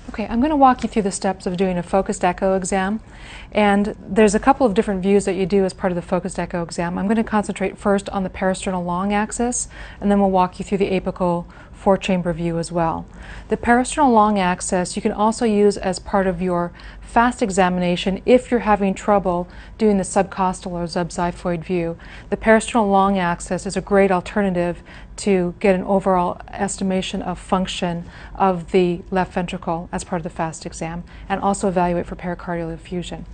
Okay, I'm going to walk you through the steps of doing a focused echo exam, and there's a couple of different views that you do as part of the focused echo exam. I'm going to concentrate first on the parasternal long axis, and then we'll walk you through the apical four-chamber view as well. The parasternal long axis you can also use as part of your fast examination if you're having trouble doing the subcostal or subxiphoid view. The parasternal long axis is a great alternative to get an overall estimation of function of the left ventricle as part of the fast exam, and also evaluate for pericardial effusion.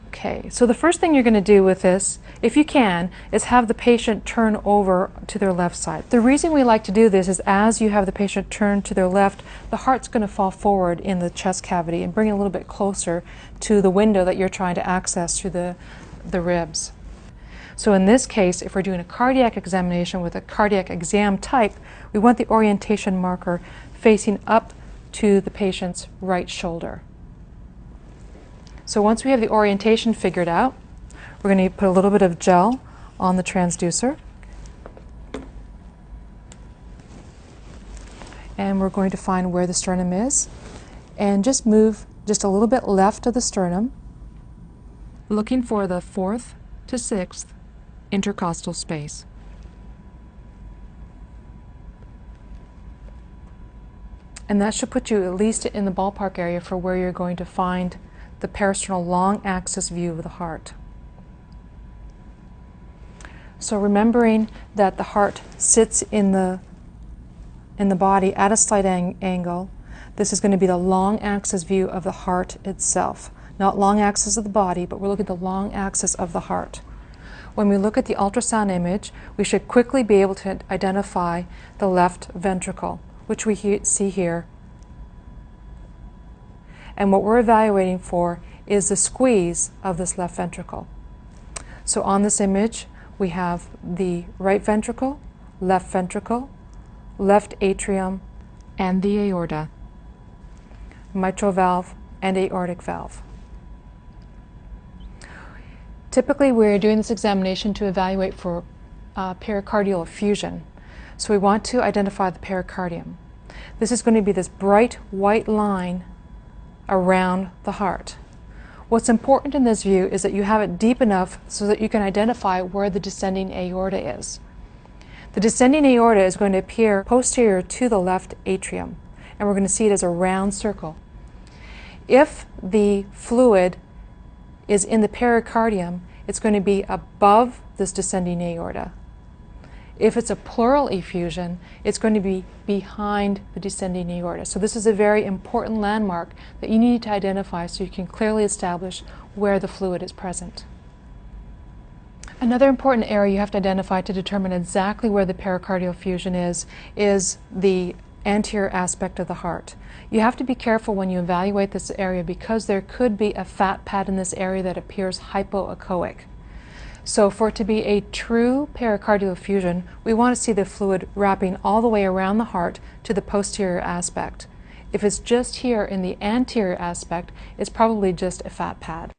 Okay, so the first thing you're going to do with this, if you can, is have the patient turn over to their left side. The reason we like to do this is as you have the patient turn to their left, the heart's going to fall forward in the chest cavity and bring it a little bit closer to the window that you're trying to access through the ribs. So in this case, if we're doing a cardiac examination with a cardiac exam type, we want the orientation marker facing up to the patient's right shoulder. So once we have the orientation figured out, we're going to put a little bit of gel on the transducer. And we're going to find where the sternum is. And just move just a little bit left of the sternum, looking for the 4th to 6th intercostal space. And that should put you at least in the ballpark area for where you're going to find the parasternal long axis view of the heart. So remembering that the heart sits in the body at a slight angle, this is going to be the long axis view of the heart itself. Not long axis of the body, but we're looking at the long axis of the heart. When we look at the ultrasound image, we should quickly be able to identify the left ventricle, which we see here. And what we're evaluating for is the squeeze of this left ventricle. So on this image, we have the right ventricle, left atrium, and the aorta, mitral valve, and aortic valve. Typically, we're doing this examination to evaluate for pericardial effusion. So we want to identify the pericardium. This is going to be this bright white line around the heart. What's important in this view is that you have it deep enough so that you can identify where the descending aorta is. The descending aorta is going to appear posterior to the left atrium, and we're going to see it as a round circle. If the fluid is in the pericardium, it's going to be above this descending aorta. If it's a pleural effusion, it's going to be behind the descending aorta. So this is a very important landmark that you need to identify so you can clearly establish where the fluid is present. Another important area you have to identify to determine exactly where the pericardial effusion is the anterior aspect of the heart. You have to be careful when you evaluate this area because there could be a fat pad in this area that appears hypoechoic. So for it to be a true pericardial effusion, we want to see the fluid wrapping all the way around the heart to the posterior aspect. If it's just here in the anterior aspect, it's probably just a fat pad.